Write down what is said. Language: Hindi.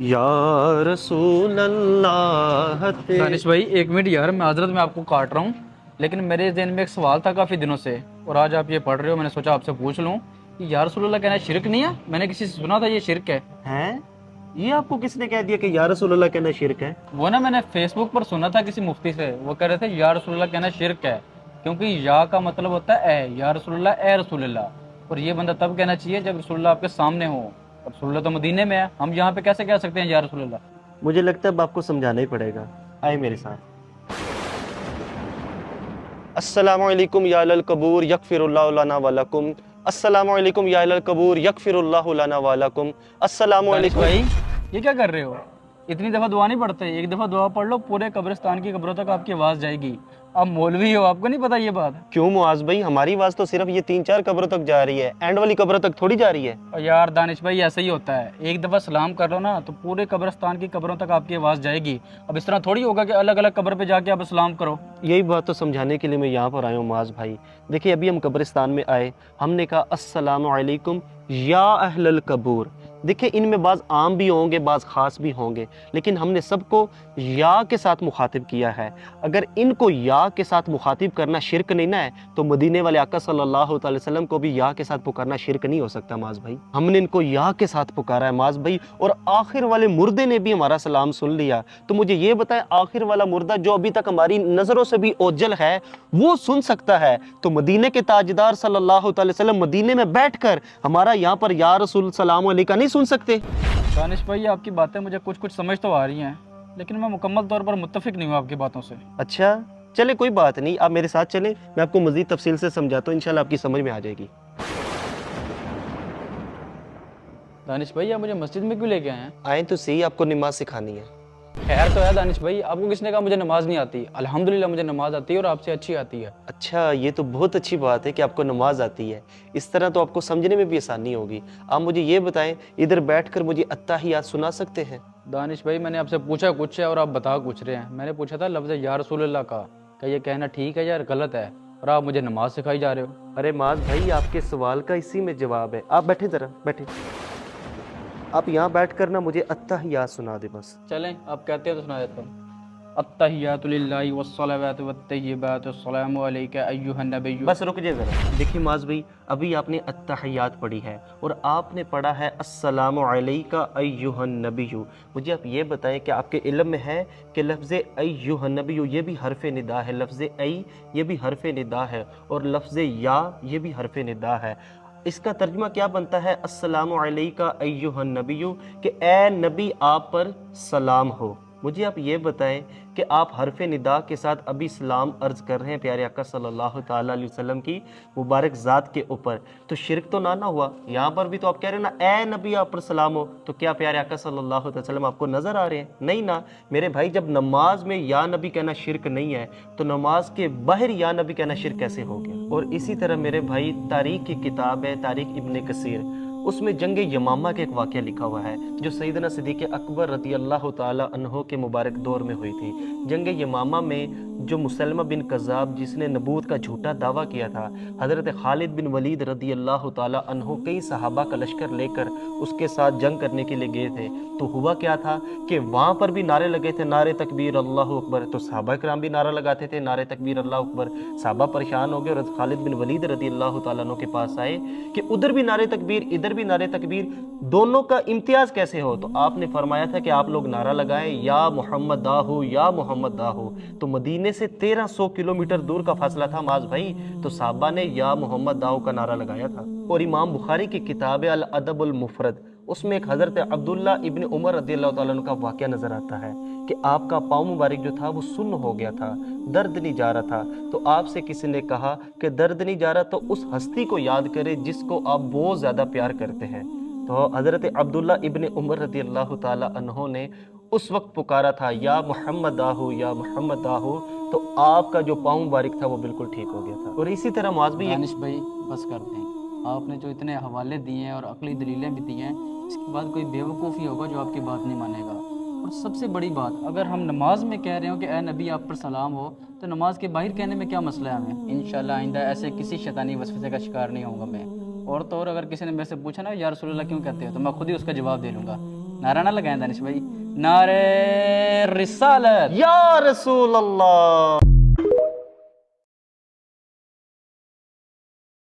या रसूल अल्लाह दानिश भाई एक मिनट यार, मैं हजरत में आपको काट रहा हूँ, लेकिन मेरे जहन में एक सवाल था काफ़ी दिनों से, और आज आप ये पढ़ रहे हो, मैंने सोचा आपसे पूछ लूँ कि या रसूलुल्लाह कहना शिरक नहीं है। मैंने किसी से सुना था ये शिरक है। है। ये आपको किसने कह दिया कि या रसूल अल्लाह कहना शिरक है? वो ना मैंने फेसबुक पर सुना था किसी मुफ्ती से, वो कह रहे थे या रसूलुल्लाह कहना शिरक है, क्योंकि या का मतलब होता है ए, या रसूलुल्लाह ए रसूलुल्लाह। और ये बंदा तब कहना चाहिए जब रसूलुल्लाह आपके सामने हो। अब रसूलुल्लाह तो मदीने में है, हम यहाँ पे कैसे कह सकते हैं या रसूलुल्लाह। मुझे लगता है अब आपको समझाना ही पड़ेगा। आए मेरे साथ। अस्सलामु अलैकुम या अहलल कबूर यगफिरुल्लाहु लना व लकुम। अस्सलामु अलैकुम या अहलल कबूर यगफिरुल्लाहु लना व लकुम। अस्सलामु दानिश अलैकुम। भाई ये क्या कर रहे हो? इतनी दफ़ा दुआ नहीं पढ़ते, एक दफ़ा दुआ पढ़ लो, पूरे कब्रिस्तान की कब्रों तक आपकी आवाज़ जाएगी। आप मौलवी हो, आपको नहीं पता ये बात? क्यों मुआज भाई, हमारी आवाज तो सिर्फ ये 3-4 कब्रों तक जा रही है, एंड वाली कब्रों तक थोड़ी जा रही है। और यार दानिश भाई ऐसा ही होता है, एक दफ़ा सलाम कर लो ना तो पूरे कब्रिस्तान की कब्रों तक आपकी आवाज़ जाएगी। अब इस तरह थोड़ी होगा कि अलग अलग कब्र पे जाके आप सलाम करो। यही बात तो समझाने के लिए मैं यहाँ पर आया हूँ मुआज भाई। देखिए अभी हम कब्रिस्तान में आए, हमने कहा अस्सलामु अलैकुम या अहलल कबूर। देखिए इनमें बाज़ आम भी होंगे, बाज़ ख़ास भी होंगे, लेकिन हमने सबको या के साथ मुखातिब किया है। अगर इनको या के साथ मुखातिब करना शिरक नहीं ना है, तो मदीने वाले आका सल्लल्लाहु अलैहि वसल्लम को भी या के साथ पुकारना शिरक नहीं हो सकता माज भाई। हमने इनको या के साथ पुकारा है माज भाई, और आखिर वाले मुर्दे ने भी हमारा सलाम सुन लिया। तो मुझे ये बताएं, आखिर वाला मुर्दा जो अभी तक हमारी नज़रों से भी ओझल है, वो सुन सकता है, तो मदीने के ताजदार सल्लल्लाहु अलैहि वसल्लम मदीने में बैठकर हमारा यहाँ पर या रसूल सलाम अलैका नहीं सुन सकते? दानिश भाई आपकी बातें मुझे कुछ कुछ समझ तो आ रही हैं, लेकिन मैं मुकम्मल तौर पर मुत्तफिक नहीं हूँ आपकी बातों से। अच्छा, चले कोई बात नहीं, आप मेरे साथ चलें, मैं आपको मजीद तफसील से समझाता हूँ, इंशाल्लाह आपकी समझ में आ जाएगी। दानिश भाई आप मुझे मस्जिद में क्यों लेके आए हैं? आए तो सही, आपको नमाज सिखानी है। खैर तो है दानिश भाई, आपको किसने कहा मुझे नमाज नहीं आती? अल्हम्दुलिल्लाह मुझे नमाज आती है और आपसे अच्छी आती है। अच्छा, ये तो बहुत अच्छी बात है कि आपको नमाज आती है। इस तरह तो आपको समझने में भी आसानी होगी। आप मुझे ये बताएं, इधर बैठकर मुझे अत्ताहियात सुना सकते हैं? दानिश भाई मैंने आपसे पूछा कुछ है और आप बता कुछ रहे हैं। मैंने पूछा था लफ्ज़ या रसूलुल्लाह का, क्या ये कहना ठीक है या गलत है, और आप मुझे नमाज सिखाई जा रहे हो। अरे माज भाई, आपके सवाल का इसी में जवाब है। आप बैठे, ज़रा बैठे। आप यहाँ बैठ कर ना मुझे अत्ताहियात सुना दे बस। चलें आप कहते हैं तो सुना देता हूँ। अत्तहियातु लिल्लाहि वस्सलावातु वत्तय्यिबातु अस्सलामु अलैका अय्युहन नबिय्यु। बस रुक जाए ज़रा। देखिए माज भाई, अभी आपने अत्तहियात पढ़ी है और आपने पढ़ा है अस्सलामु अलैका अय्युहन नबिय्यु। मुझे आप ये बताएं कि आपके इल्म में है कि लफ्ज़ अय्युहन नबिय्यु ये भी हरफ निदा है, लफ्ज़ अय ये भी हरफ निदा है, और लफ्ज़ या ये भी हरफ निदा है। इसका तर्जुमा क्या बनता है? अस्सलामु अलैका अय्युहन नबिय्यु, कि ए नबी आप पर सलाम हो। मुझे आप ये बताएं कि आप हरफ निदा के साथ अभी सलाम अर्ज़ कर रहे हैं प्यारे आका सल्लल्लाहु ताला अलैहि वसल्लम की मुबारक ज़ात के ऊपर, तो शिरक तो ना हुआ? यहाँ पर भी तो आप कह रहे हैं ना ए नबी आप पर सलाम हो, तो क्या प्यारे आका सल्लल्लाहु अलैहि वसल्लम आपको नज़र आ रहे हैं? नहीं ना मेरे भाई। जब नमाज में या नबी कहना शिरक नहीं है, तो नमाज के बाहर या नबी कहना शिरक कैसे हो गया? और इसी तरह मेरे भाई, तारीख की किताब है तारीख इब्ने कसीर, उसमें जंग यमामा का एक वाक़या लिखा हुआ है जो सैयदना सिद्दीक़ अकबर रज़ी अल्लाह ताला अन्हो के मुबारक दौर में हुई थी। जंग यमामा में जो मुसलमा बिन कज़्ज़ाब, जिसने नबूत का झूठा दावा किया था, हज़रत खालिद बिन वलीद रज़ी अल्लाह ताला अन्हो कई सहाबा का लश्कर लेकर उसके साथ जंग करने के लिए गए थे। तो हुआ क्या था कि वहाँ पर भी नारे लगे थे, नारे तकबीर अल्लाहु अकबर। तो सहाबा कराम भी नारा लगाते थे, नारे तकबीर अल्लाहु अकबर। सहाबा परेशान हो गए और खालिद बिन वलीद रज़ी अल्लाह ताला अन्हो के पास आए कि उधर भी नारे तकबीर, इधर भी नारे तकबीर, दोनों का इम्तियाज़ कैसे हो? तो आपने फरमाया था कि आप लोग नारा लगाएं या मोहम्मद दाहू या मोहम्मद दाहू। तो मदीने से 1300 किलोमीटर दूर का फासला था माज भाई, तो साहबा ने या मोहम्मद दाहू का नारा लगाया था। और इमाम बुखारी की किताब अल अदबुल मुफरद, उसमें एक हज़रत अब्दुल्ला इब्न उमर रज़ियल्लाहु ताला अन्हु का वाक़या नज़र आता है कि आपका पाँव मुबारक जो था वो सुन्न हो गया था, दर्द नहीं जा रहा था। तो आपसे किसी ने कहा कि दर्द नहीं जा रहा तो उस हस्ती को याद करें जिसको आप बहुत ज़्यादा प्यार करते हैं। तो हज़रत अब्दुल्ला इब्न उमर रज़ियल्लाहु ताला अन्हु ने उस वक्त पुकारा था या मोहम्मद दाहू या मोहम्मद दाहू, तो आपका जो पाँव मुबारक था वो बिल्कुल ठीक हो गया था। और इसी तरह माज भी दानिश भाई बस करते हैं, आपने जो इतने हवाले दिए हैं और अकली दलीलें भी दी हैं, इसके बाद कोई बेवकूफ़ी होगा जो आपकी बात नहीं मानेगा। और सबसे बड़ी बात, अगर हम नमाज में कह रहे हो कि ए नबी आप पर सलाम हो, तो नमाज के बाहर कहने में क्या मसला है हमें? इंशाल्लाह आइंदा ऐसे किसी शैतानी वसवसे का शिकार नहीं होऊंगा मैं। और तो और अगर किसी ने मेरे से पूछा ना या रसूलुल्लाह क्यों कहते हो, तो मैं खुद ही उसका जवाब दे लूँगा। नारा ना लगाएं दानिश भाई, नारे रिसालत। या रसूल अल्लाह।